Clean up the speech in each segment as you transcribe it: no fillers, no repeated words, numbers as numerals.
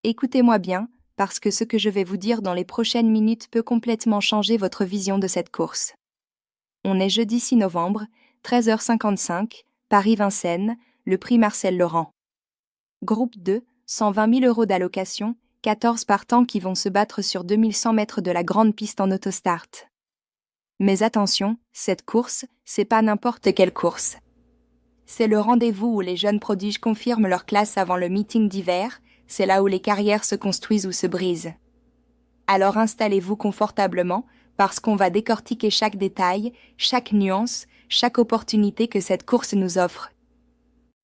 Écoutez-moi bien, parce que ce que je vais vous dire dans les prochaines minutes peut complètement changer votre vision de cette course. On est jeudi 6 novembre, 13h55, Paris-Vincennes, le prix Marcel Laurent. Groupe 2, 120 000 € d'allocation, 14 partants qui vont se battre sur 2100 mètres de la grande piste en autostart. Mais attention, cette course, c'est pas n'importe quelle course. C'est le rendez-vous où les jeunes prodiges confirment leur classe avant le meeting d'hiver, c'est là où les carrières se construisent ou se brisent. Alors installez-vous confortablement, parce qu'on va décortiquer chaque détail, chaque nuance, chaque opportunité que cette course nous offre.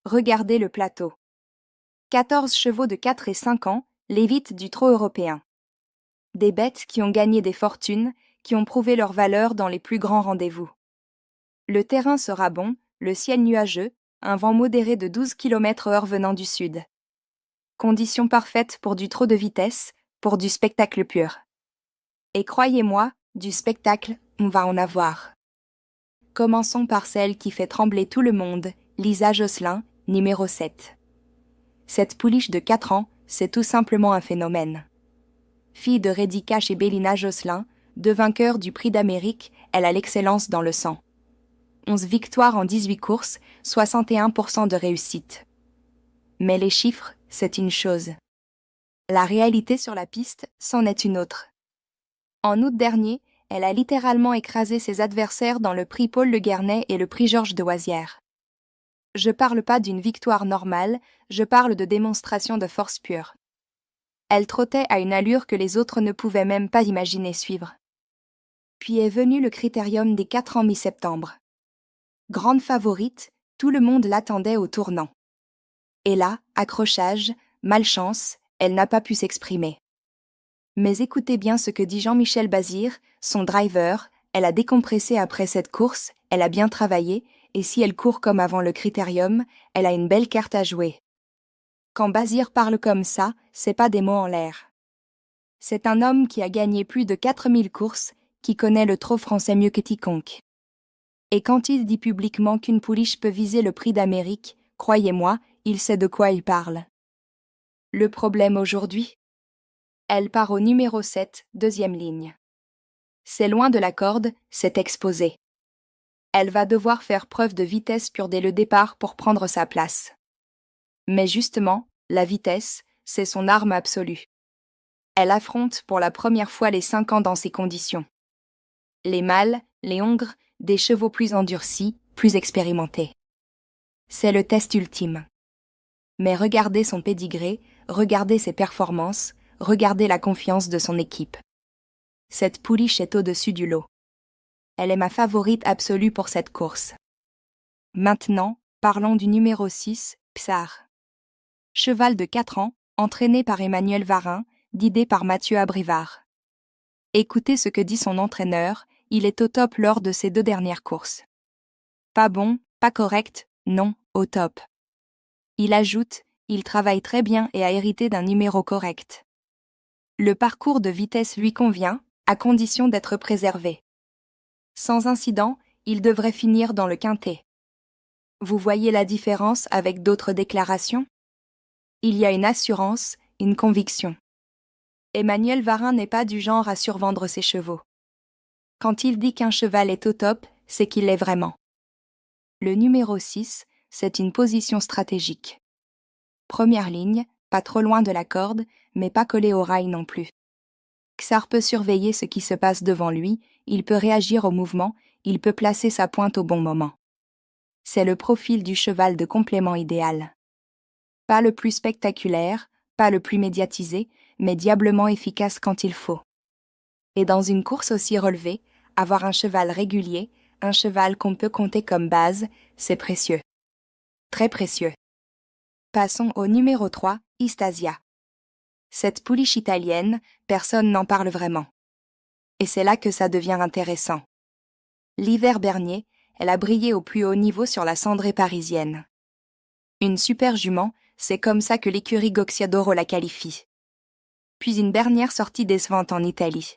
Regardez le plateau. 14 chevaux de 4 et 5 ans, l'évite du trot européen. Des bêtes qui ont gagné des fortunes, qui ont prouvé leur valeur dans les plus grands rendez-vous. Le terrain sera bon, le ciel nuageux, un vent modéré de 12 km/h venant du sud. Conditions parfaites pour du trot de vitesse, pour du spectacle pur. Et croyez-moi, du spectacle, on va en avoir. Commençons par celle qui fait trembler tout le monde, Lisa Josselin, numéro 7. Cette pouliche de 4 ans, c'est tout simplement un phénomène. Fille de Reddy Cash et Bélina Josselin, deux vainqueurs du Prix d'Amérique, elle a l'excellence dans le sang. 11 victoires en 18 courses, 61% de réussite. Mais les chiffres, c'est une chose. La réalité sur la piste, c'en est une autre. En août dernier, elle a littéralement écrasé ses adversaires dans le prix Paul Le Guernay et le prix Georges de Oisière. Je parle pas d'une victoire normale, je parle de démonstration de force pure. Elle trottait à une allure que les autres ne pouvaient même pas imaginer suivre. Puis est venu le critérium des 4 ans mi-septembre. Grande favorite, tout le monde l'attendait au tournant. Et là, accrochage, malchance, elle n'a pas pu s'exprimer. Mais écoutez bien ce que dit Jean-Michel Bazir, son driver, elle a décompressé après cette course, elle a bien travaillé, et si elle court comme avant le critérium, elle a une belle carte à jouer. Quand Bazir parle comme ça, c'est pas des mots en l'air. C'est un homme qui a gagné plus de 4000 courses, qui connaît le trot français mieux que quiconque. Et quand il dit publiquement qu'une pouliche peut viser le prix d'Amérique, croyez-moi, il sait de quoi il parle. Le problème aujourd'hui ? Elle part au numéro 7, deuxième ligne. C'est loin de la corde, c'est exposé. Elle va devoir faire preuve de vitesse pure dès le départ pour prendre sa place. Mais justement, la vitesse, c'est son arme absolue. Elle affronte pour la première fois les 5 ans dans ces conditions. Les mâles, les hongres, des chevaux plus endurcis, plus expérimentés. C'est le test ultime. Mais regardez son pédigré, regardez ses performances, regardez la confiance de son équipe. Cette pouliche est au-dessus du lot. Elle est ma favorite absolue pour cette course. Maintenant, parlons du numéro 6, Psar. Cheval de 4 ans, entraîné par Emmanuel Varin, guidé par Mathieu Abrivard. Écoutez ce que dit son entraîneur, il est au top lors de ses 2 dernières courses. Pas bon, pas correct, non, au top. Il ajoute, il travaille très bien et a hérité d'un numéro correct. Le parcours de vitesse lui convient, à condition d'être préservé. Sans incident, il devrait finir dans le quintet. Vous voyez la différence avec d'autres déclarations ? Il y a une assurance, une conviction. Emmanuel Varin n'est pas du genre à survendre ses chevaux. Quand il dit qu'un cheval est au top, c'est qu'il l'est vraiment. Le numéro 6, c'est une position stratégique. Première ligne, pas trop loin de la corde, mais pas collé au rail non plus. Ksar peut surveiller ce qui se passe devant lui, il peut réagir au mouvement, il peut placer sa pointe au bon moment. C'est le profil du cheval de complément idéal. Pas le plus spectaculaire, pas le plus médiatisé, mais diablement efficace quand il faut. Et dans une course aussi relevée, avoir un cheval régulier, un cheval qu'on peut compter comme base, c'est précieux. Très précieux. Passons au numéro 3, Istasia. Cette pouliche italienne, personne n'en parle vraiment. Et c'est là que ça devient intéressant. L'hiver dernier, elle a brillé au plus haut niveau sur la cendrée parisienne. Une super jument, c'est comme ça que l'écurie Goxiadoro la qualifie. Puis une dernière sortie décevante en Italie.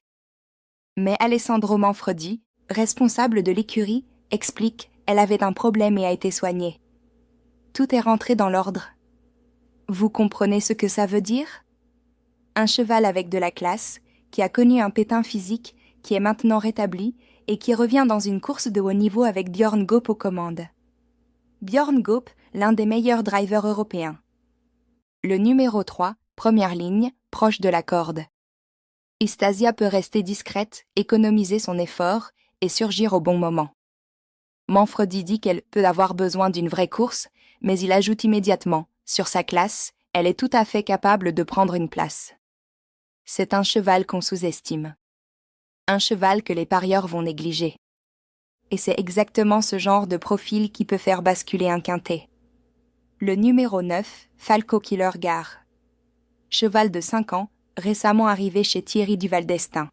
Mais Alessandro Manfredi, responsable de l'écurie, explique qu'elle avait un problème et a été soignée. Tout est rentré dans l'ordre. Vous comprenez ce que ça veut dire ? Un cheval avec de la classe, qui a connu un pétain physique, qui est maintenant rétabli et qui revient dans une course de haut niveau avec Björn Goop aux commandes. Björn Goop, l'un des meilleurs drivers européens. Le numéro 3, première ligne, proche de la corde. Istasia peut rester discrète, économiser son effort et surgir au bon moment. Manfredi dit qu'elle peut avoir besoin d'une vraie course, mais il ajoute immédiatement, sur sa classe, elle est tout à fait capable de prendre une place. C'est un cheval qu'on sous-estime. Un cheval que les parieurs vont négliger. Et c'est exactement ce genre de profil qui peut faire basculer un quintet. Le numéro 9, Falco Killer Gare. Cheval de 5 ans, récemment arrivé chez Thierry Duval d'Estaing.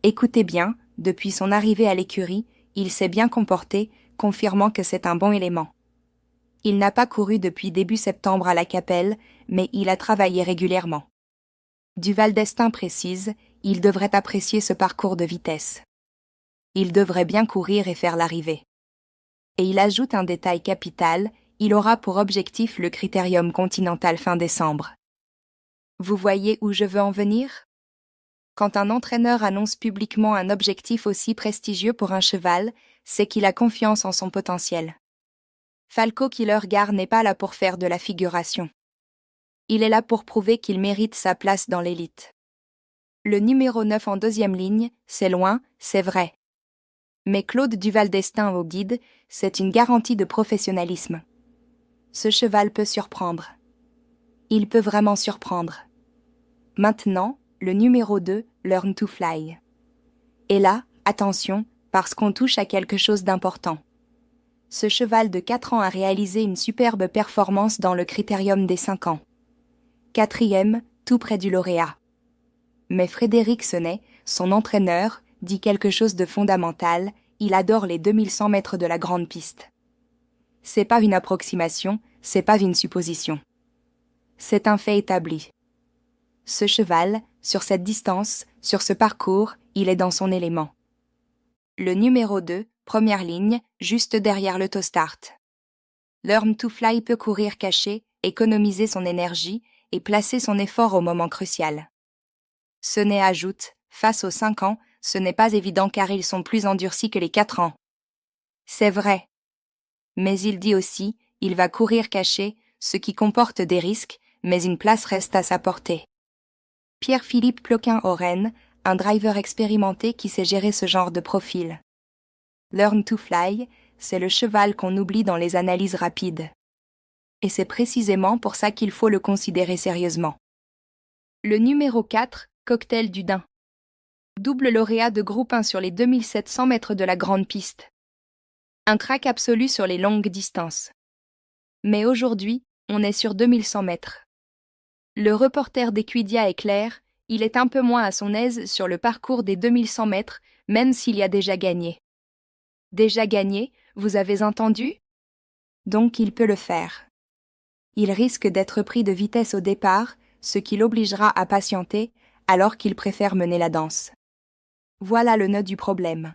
Écoutez bien, depuis son arrivée à l'écurie, il s'est bien comporté, confirmant que c'est un bon élément. Il n'a pas couru depuis début septembre à la Capelle, mais il a travaillé régulièrement. Duval d'Estaing précise, il devrait apprécier ce parcours de vitesse. Il devrait bien courir et faire l'arrivée. Et il ajoute un détail capital, il aura pour objectif le Critérium continental fin décembre. Vous voyez où je veux en venir? Quand un entraîneur annonce publiquement un objectif aussi prestigieux pour un cheval, c'est qu'il a confiance en son potentiel. Falco Killer Gare n'est pas là pour faire de la figuration. Il est là pour prouver qu'il mérite sa place dans l'élite. Le numéro 9 en deuxième ligne, c'est loin, c'est vrai. Mais Claude Duval d'Estaing au guide, c'est une garantie de professionnalisme. Ce cheval peut surprendre. Il peut vraiment surprendre. Maintenant, le numéro 2, Learn to Fly. Et là, attention, parce qu'on touche à quelque chose d'important. Ce cheval de 4 ans a réalisé une superbe performance dans le Critérium des 5 ans. 4e, tout près du lauréat. Mais Frédéric Senet, son entraîneur, dit quelque chose de fondamental, il adore les 2100 mètres de la grande piste. C'est pas une approximation, c'est pas une supposition. C'est un fait établi. Ce cheval, sur cette distance, sur ce parcours, il est dans son élément. Le numéro 2, première ligne, juste derrière le start. Learn to Fly peut courir caché, économiser son énergie et placer son effort au moment crucial. Senet ajoute, face aux 5 ans, ce n'est pas évident car ils sont plus endurcis que les 4 ans. C'est vrai. Mais il dit aussi, il va courir caché, ce qui comporte des risques, mais une place reste à sa portée. Pierre-Philippe Ploquin-Oren, un driver expérimenté qui sait gérer ce genre de profil. Learn to Fly, c'est le cheval qu'on oublie dans les analyses rapides. Et c'est précisément pour ça qu'il faut le considérer sérieusement. Le numéro 4, Cocktail du Dain. Double lauréat de groupe 1 sur les 2700 mètres de la grande piste. Un crack absolu sur les longues distances. Mais aujourd'hui, on est sur 2100 mètres. Le reporter d'Equidia est clair, il est un peu moins à son aise sur le parcours des 2100 mètres, même s'il y a déjà gagné. Déjà gagné, vous avez entendu? Donc il peut le faire. Il risque d'être pris de vitesse au départ, ce qui l'obligera à patienter, alors qu'il préfère mener la danse. Voilà le nœud du problème.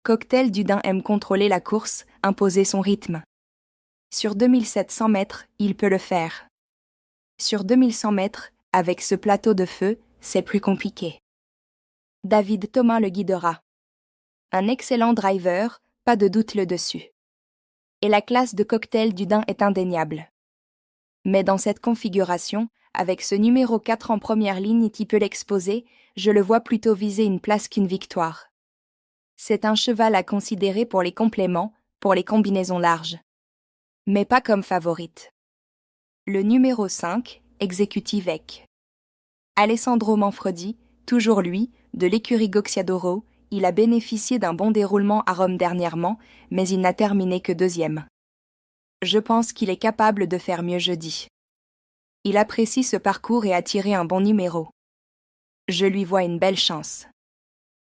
Cocktail du Dain aime contrôler la course, imposer son rythme. Sur 2700 mètres, il peut le faire. Sur 2100 mètres, avec ce plateau de feu, c'est plus compliqué. David Thomas le guidera. Un excellent driver, pas de doute le dessus. Et la classe de Cocktail du Dain est indéniable. Mais dans cette configuration, avec ce numéro 4 en première ligne qui peut l'exposer, je le vois plutôt viser une place qu'une victoire. C'est un cheval à considérer pour les compléments, pour les combinaisons larges. Mais pas comme favorite. Le numéro 5, Executive Ec. Alessandro Manfredi, toujours lui, de l'écurie Goxiadoro, il a bénéficié d'un bon déroulement à Rome dernièrement, mais il n'a terminé que 2e. Je pense qu'il est capable de faire mieux jeudi. Il apprécie ce parcours et a tiré un bon numéro. Je lui vois une belle chance.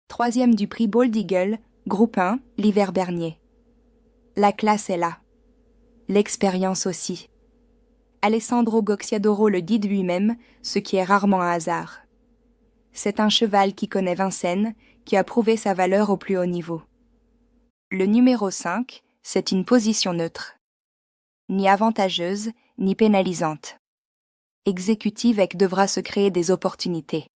3e du prix Bald Eagle, groupe 1, l'hiver Bernier. La classe est là. L'expérience aussi. Alessandro Goxiadoro le guide lui-même, ce qui est rarement un hasard. C'est un cheval qui connaît Vincennes, qui a prouvé sa valeur au plus haut niveau. Le numéro 5, c'est une position neutre. Ni avantageuse, ni pénalisante. Executive devra se créer des opportunités.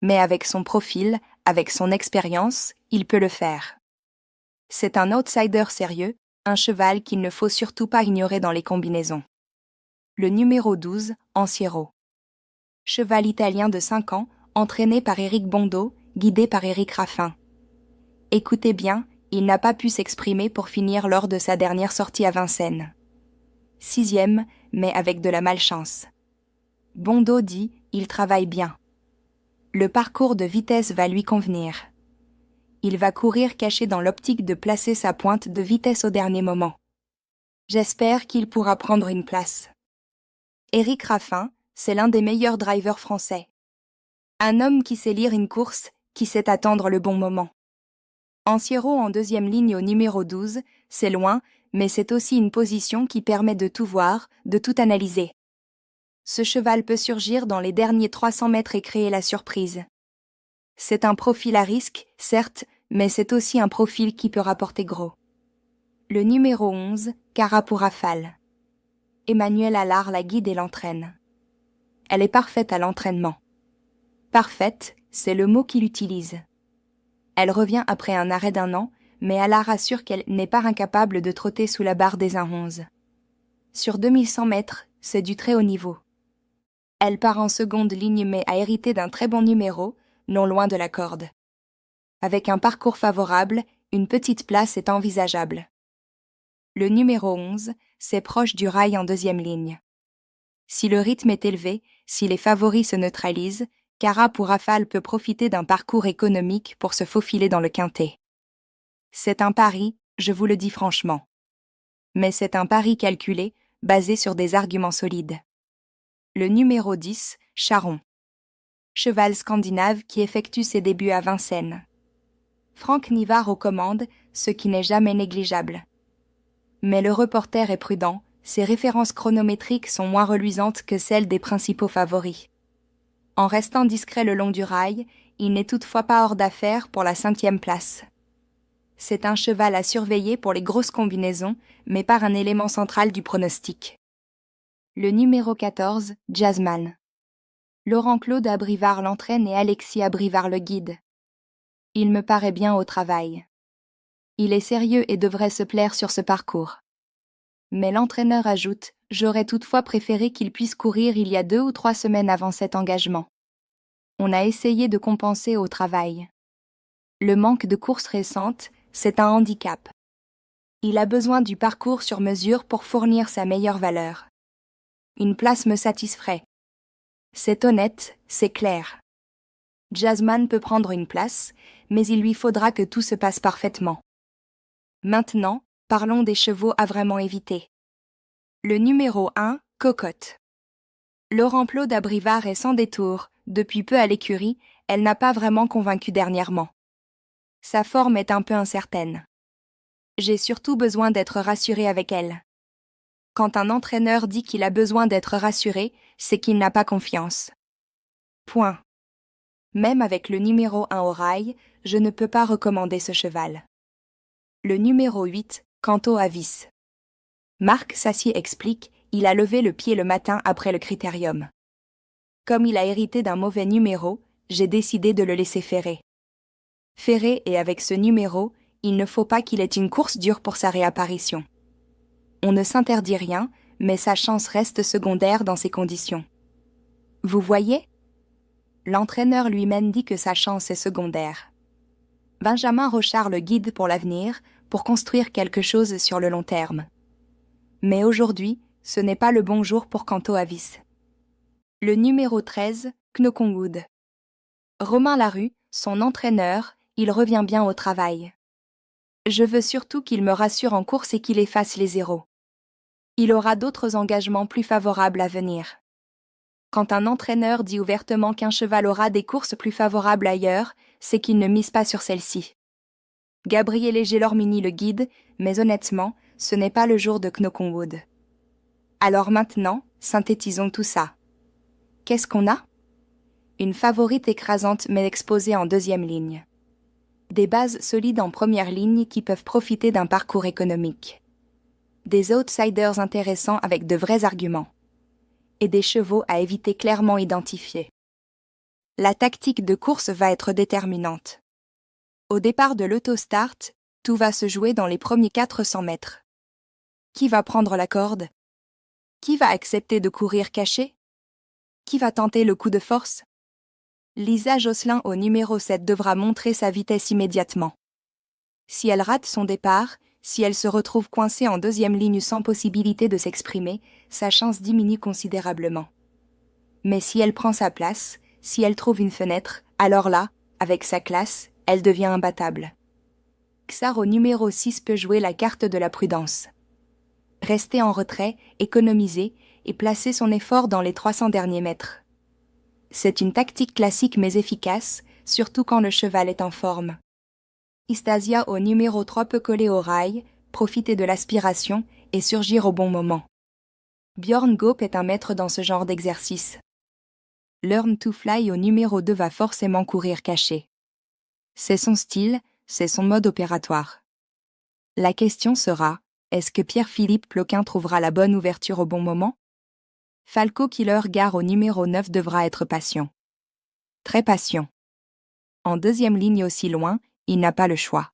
Mais avec son profil, avec son expérience, il peut le faire. C'est un outsider sérieux, un cheval qu'il ne faut surtout pas ignorer dans les combinaisons. Le numéro 12, Anciero. Cheval italien de 5 ans, entraîné par Éric Bondeau, guidé par Éric Raffin. Écoutez bien, il n'a pas pu s'exprimer pour finir lors de sa dernière sortie à Vincennes. 6e, mais avec de la malchance. Bondeau dit, il travaille bien. Le parcours de vitesse va lui convenir. Il va courir caché dans l'optique de placer sa pointe de vitesse au dernier moment. J'espère qu'il pourra prendre une place. Éric Raffin, c'est l'un des meilleurs drivers français. Un homme qui sait lire une course, qui sait attendre le bon moment. Anciero en 2e ligne au numéro 12, c'est loin, mais c'est aussi une position qui permet de tout voir, de tout analyser. Ce cheval peut surgir dans les derniers 300 mètres et créer la surprise. C'est un profil à risque, certes, mais c'est aussi un profil qui peut rapporter gros. Le numéro 11, Cara pour Rafale. Emmanuel Allard la guide et l'entraîne. Elle est parfaite à l'entraînement. Parfaite, c'est le mot qu'il utilise. Elle revient après un arrêt d'1 an, mais Allard assure qu'elle n'est pas incapable de trotter sous la barre des 1,11. Sur 2100 mètres, c'est du très haut niveau. Elle part en seconde ligne mais a hérité d'un très bon numéro, non loin de la corde. Avec un parcours favorable, une petite place est envisageable. Le numéro 11, c'est proche du rail en 2e ligne. Si le rythme est élevé, si les favoris se neutralisent, Cara pour Rafale peut profiter d'un parcours économique pour se faufiler dans le quintet. C'est un pari, je vous le dis franchement. Mais c'est un pari calculé, basé sur des arguments solides. Le numéro 10, Charon. Cheval scandinave qui effectue ses débuts à Vincennes. Franck Nivard aux commandes, ce qui n'est jamais négligeable. Mais le reporter est prudent, ses références chronométriques sont moins reluisantes que celles des principaux favoris. En restant discret le long du rail, il n'est toutefois pas hors d'affaire pour la 5e place. C'est un cheval à surveiller pour les grosses combinaisons, mais par un élément central du pronostic. Le numéro 14, Jazzman. Laurent-Claude Abrivard l'entraîne et Alexis Abrivard le guide. Il me paraît bien au travail. Il est sérieux et devrait se plaire sur ce parcours. Mais l'entraîneur ajoute, j'aurais toutefois préféré qu'il puisse courir il y a 2 ou 3 semaines avant cet engagement. On a essayé de compenser au travail. Le manque de courses récentes, c'est un handicap. Il a besoin du parcours sur mesure pour fournir sa meilleure valeur. Une place me satisferait. C'est honnête, c'est clair. Jazzman peut prendre une place, mais il lui faudra que tout se passe parfaitement. Maintenant, parlons des chevaux à vraiment éviter. Le numéro 1, Cocotte. Laurent-Claude Abrivard est sans détour, depuis peu à l'écurie, elle n'a pas vraiment convaincu dernièrement. Sa forme est un peu incertaine. J'ai surtout besoin d'être rassuré avec elle. Quand un entraîneur dit qu'il a besoin d'être rassuré, c'est qu'il n'a pas confiance. Point. Même avec le numéro 1 au rail, je ne peux pas recommander ce cheval. Le numéro 8, Canto à vis. Marc Sassier explique, il a levé le pied le matin après le critérium. Comme il a hérité d'un mauvais numéro, j'ai décidé de le laisser ferrer. Ferré et avec ce numéro, il ne faut pas qu'il ait une course dure pour sa réapparition. On ne s'interdit rien, mais sa chance reste secondaire dans ces conditions. Vous voyez ? L'entraîneur lui-même dit que sa chance est secondaire. Benjamin Rochard le guide pour l'avenir, pour construire quelque chose sur le long terme. Mais aujourd'hui, ce n'est pas le bon jour pour Canto à vis. Le numéro 13, Knokongood. Romain Larue, son entraîneur, il revient bien au travail. Je veux surtout qu'il me rassure en course et qu'il efface les zéros. Il aura d'autres engagements plus favorables à venir. Quand un entraîneur dit ouvertement qu'un cheval aura des courses plus favorables ailleurs, c'est qu'il ne mise pas sur celle-ci. Gabriel Gélormini le guide, mais honnêtement, ce n'est pas le jour de Knokonwood. Alors maintenant, synthétisons tout ça. Qu'est-ce qu'on a ? Une favorite écrasante mais exposée en 2e ligne. Des bases solides en première ligne qui peuvent profiter d'un parcours économique. Des outsiders intéressants avec de vrais arguments. et des chevaux à éviter clairement identifiés. La tactique de course va être déterminante. Au départ de l'autostart, tout va se jouer dans les premiers 400 mètres. Qui va prendre la corde? Qui va accepter de courir caché? Qui va tenter le coup de force? Lisa Josselin au numéro 7 devra montrer sa vitesse immédiatement. Si elle rate son départ, si elle se retrouve coincée en deuxième ligne sans possibilité de s'exprimer, sa chance diminue considérablement. Mais si elle prend sa place, si elle trouve une fenêtre, alors là, avec sa classe, elle devient imbattable. Xar au numéro 6 peut jouer la carte de la prudence. Rester en retrait, économiser et placer son effort dans les 300 derniers mètres. C'est une tactique classique mais efficace, surtout quand le cheval est en forme. Istasia au numéro 3 peut coller au rail, profiter de l'aspiration et surgir au bon moment. Björn Goop est un maître dans ce genre d'exercice. Learn to Fly au numéro 2 va forcément courir caché. C'est son style, c'est son mode opératoire. La question sera, est-ce que Pierre-Philippe Ploquin trouvera la bonne ouverture au bon moment? Falco Killer Gare au numéro 9 devra être patient. Très patient. En deuxième ligne aussi loin, il n'a pas le choix.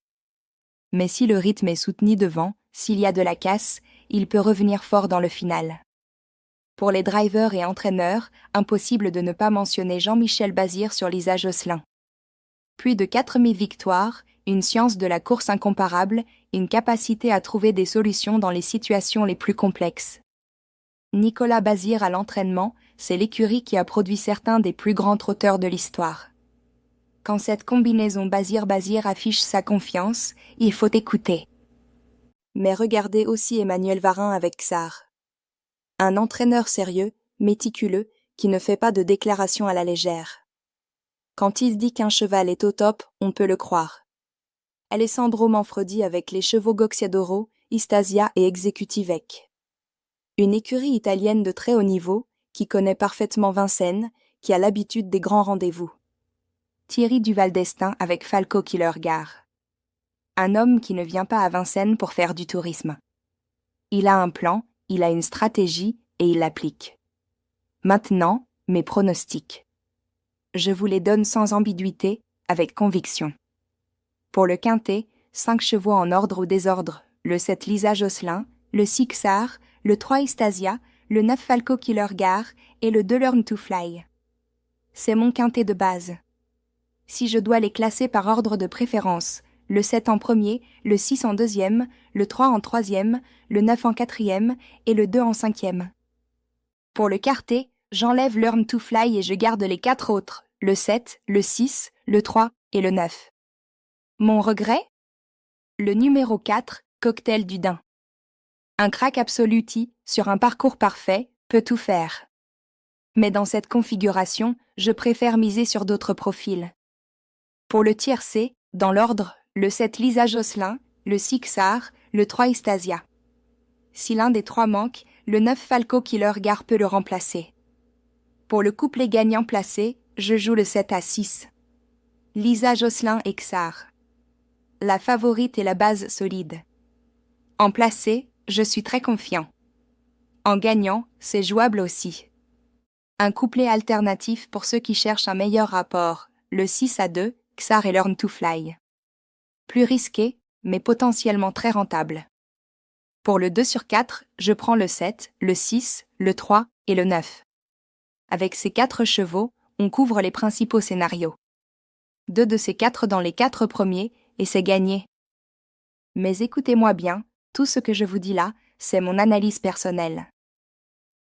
Mais si le rythme est soutenu devant, s'il y a de la casse, il peut revenir fort dans le final. Pour les drivers et entraîneurs, impossible de ne pas mentionner Jean-Michel Bazir sur Lisa Josselin. Plus de 4000 victoires, une science de la course incomparable, une capacité à trouver des solutions dans les situations les plus complexes. Nicolas Bazir à l'entraînement, c'est l'écurie qui a produit certains des plus grands trotteurs de l'histoire. Quand cette combinaison Bazir-Bazir affiche sa confiance, il faut écouter. Mais regardez aussi Emmanuel Varin avec Xar. Un entraîneur sérieux, méticuleux, qui ne fait pas de déclarations à la légère. Quand il dit qu'un cheval est au top, on peut le croire. Alessandro Manfredi avec les chevaux Goxiadoro, Istasia et Executivec. Une écurie italienne de très haut niveau, qui connaît parfaitement Vincennes, qui a l'habitude des grands rendez-vous. Thierry Duval d'Estaing avec Falco Killer Gare. Un homme qui ne vient pas à Vincennes pour faire du tourisme. Il a un plan, il a une stratégie et il l'applique. Maintenant, mes pronostics. Je vous les donne sans ambiguïté, avec conviction. Pour le quintet, 5 chevaux en ordre ou désordre, le 7 Lisa Josselin, le 6 Xar, le 3 Istasia, le 9 Falco Killer Gare et le 2 Learn to Fly. C'est mon quintet de base. Si je dois les classer par ordre de préférence, le 7 en premier, le 6 en deuxième, le 3 en troisième, le 9 en quatrième et le 2 en cinquième. Pour le quartet, j'enlève Learn to Fly et je garde les 4 autres, le 7, le 6, le 3 et le 9. Mon regret? Le numéro 4, Cocktail du Dain. Un crack absoluti, sur un parcours parfait, peut tout faire. Mais dans cette configuration, je préfère miser sur d'autres profils. Pour le tiercé, dans l'ordre, le 7 Lisa Josselin, le 6 Xar, le 3 Istasia. Si l'un des 3 manque, le 9 Falco Killer Gare peut le remplacer. Pour le couplet gagnant placé, je joue le 7 à 6. Lisa Josselin et Xar. La favorite et la base solide. En placé, je suis très confiant. En gagnant, c'est jouable aussi. Un couplet alternatif pour ceux qui cherchent un meilleur rapport, le 6 à 2, Xar et Learn to Fly. Plus risqué, mais potentiellement très rentable. Pour le 2 sur 4, je prends le 7, le 6, le 3 et le 9. Avec ces 4 chevaux, on couvre les principaux scénarios. 2 de ces 4 dans les 4 premiers, et c'est gagné. Mais écoutez-moi bien, tout ce que je vous dis là, c'est mon analyse personnelle.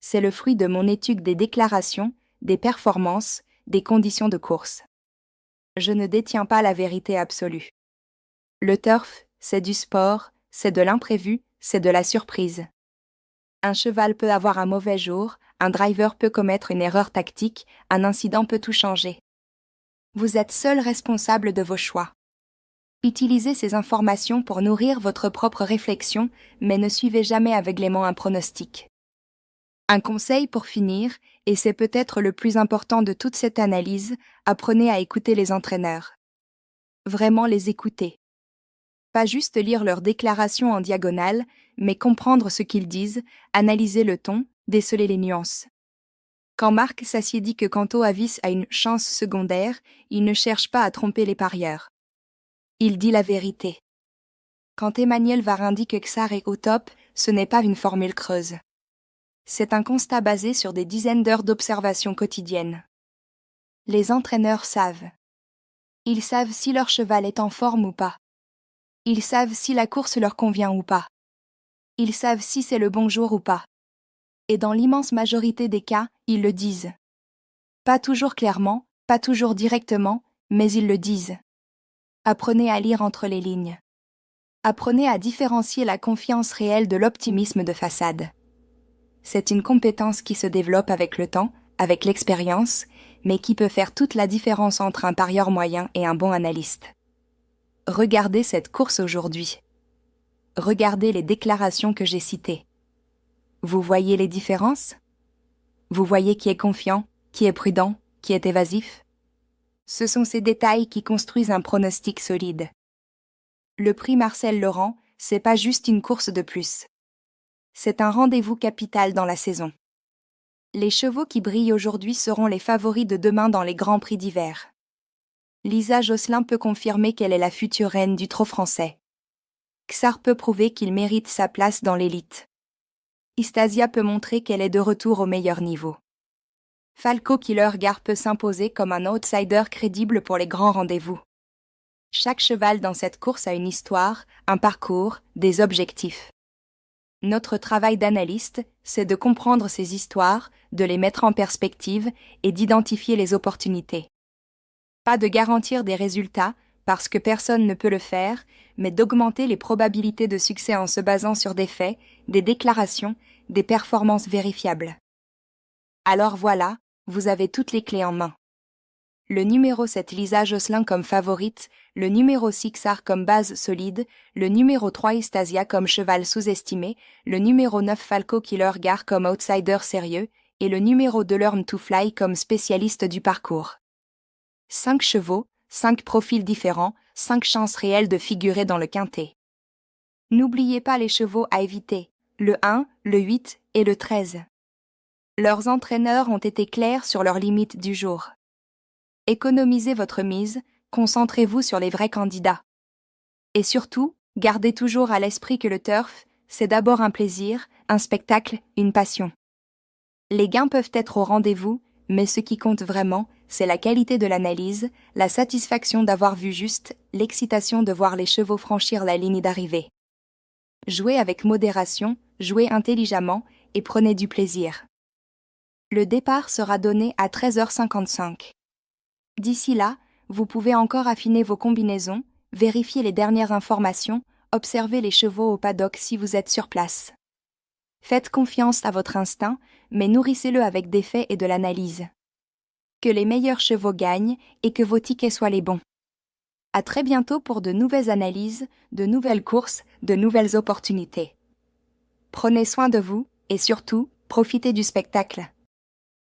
C'est le fruit de mon étude des déclarations, des performances, des conditions de course. Je ne détiens pas la vérité absolue. Le turf, c'est du sport, c'est de l'imprévu, c'est de la surprise. Un cheval peut avoir un mauvais jour, un driver peut commettre une erreur tactique, un incident peut tout changer. Vous êtes seul responsable de vos choix. Utilisez ces informations pour nourrir votre propre réflexion, mais ne suivez jamais aveuglément un pronostic. Un conseil pour finir, et c'est peut-être le plus important de toute cette analyse, apprenez à écouter les entraîneurs. Vraiment les écouter. Pas juste lire leurs déclarations en diagonale, mais comprendre ce qu'ils disent, analyser le ton, déceler les nuances. Quand Marc Sassier dit que Canto Avis a une chance secondaire, il ne cherche pas à tromper les parieurs. Il dit la vérité. Quand Emmanuel Varin dit que Xar est au top, ce n'est pas une formule creuse. C'est un constat basé sur des dizaines d'heures d'observation quotidienne. Les entraîneurs savent. Ils savent si leur cheval est en forme ou pas. Ils savent si la course leur convient ou pas. Ils savent si c'est le bon jour ou pas. Et dans l'immense majorité des cas, ils le disent. Pas toujours clairement, pas toujours directement, mais ils le disent. Apprenez à lire entre les lignes. Apprenez à différencier la confiance réelle de l'optimisme de façade. C'est une compétence qui se développe avec le temps, avec l'expérience, mais qui peut faire toute la différence entre un parieur moyen et un bon analyste. Regardez cette course aujourd'hui. Regardez les déclarations que j'ai citées. Vous voyez les différences? Vous voyez qui est confiant, qui est prudent, qui est évasif? Ce sont ces détails qui construisent un pronostic solide. Le prix Marcel Laurent, c'est pas juste une course de plus. C'est un rendez-vous capital dans la saison. Les chevaux qui brillent aujourd'hui seront les favoris de demain dans les grands prix d'hiver. Lisa Josselin peut confirmer qu'elle est la future reine du trot français. Xar peut prouver qu'il mérite sa place dans l'élite. Istasia peut montrer qu'elle est de retour au meilleur niveau. Falco Killergar peut s'imposer comme un outsider crédible pour les grands rendez-vous. Chaque cheval dans cette course a une histoire, un parcours, des objectifs. Notre travail d'analyste, c'est de comprendre ces histoires, de les mettre en perspective et d'identifier les opportunités. Pas de garantir des résultats, parce que personne ne peut le faire, mais d'augmenter les probabilités de succès en se basant sur des faits, des déclarations, des performances vérifiables. Alors voilà, vous avez toutes les clés en main. Le numéro 7 Lisa Josselin comme favorite, le numéro 6 Xar comme base solide, le numéro 3 Istasia comme cheval sous-estimé, le numéro 9 Falco Killergar comme outsider sérieux, et le numéro 2 Learn to Fly comme spécialiste du parcours. 5 chevaux, 5 profils différents, 5 chances réelles de figurer dans le quintet. N'oubliez pas les chevaux à éviter, le 1, le 8 et le 13. Leurs entraîneurs ont été clairs sur leurs limites du jour. Économisez votre mise, concentrez-vous sur les vrais candidats. Et surtout, gardez toujours à l'esprit que le turf, c'est d'abord un plaisir, un spectacle, une passion. Les gains peuvent être au rendez-vous, mais ce qui compte vraiment, c'est la qualité de l'analyse, la satisfaction d'avoir vu juste, l'excitation de voir les chevaux franchir la ligne d'arrivée. Jouez avec modération, jouez intelligemment et prenez du plaisir. Le départ sera donné à 13h55. D'ici là, vous pouvez encore affiner vos combinaisons, vérifier les dernières informations, observer les chevaux au paddock si vous êtes sur place. Faites confiance à votre instinct, mais nourrissez-le avec des faits et de l'analyse. Que les meilleurs chevaux gagnent et que vos tickets soient les bons. À très bientôt pour de nouvelles analyses, de nouvelles courses, de nouvelles opportunités. Prenez soin de vous et surtout, profitez du spectacle.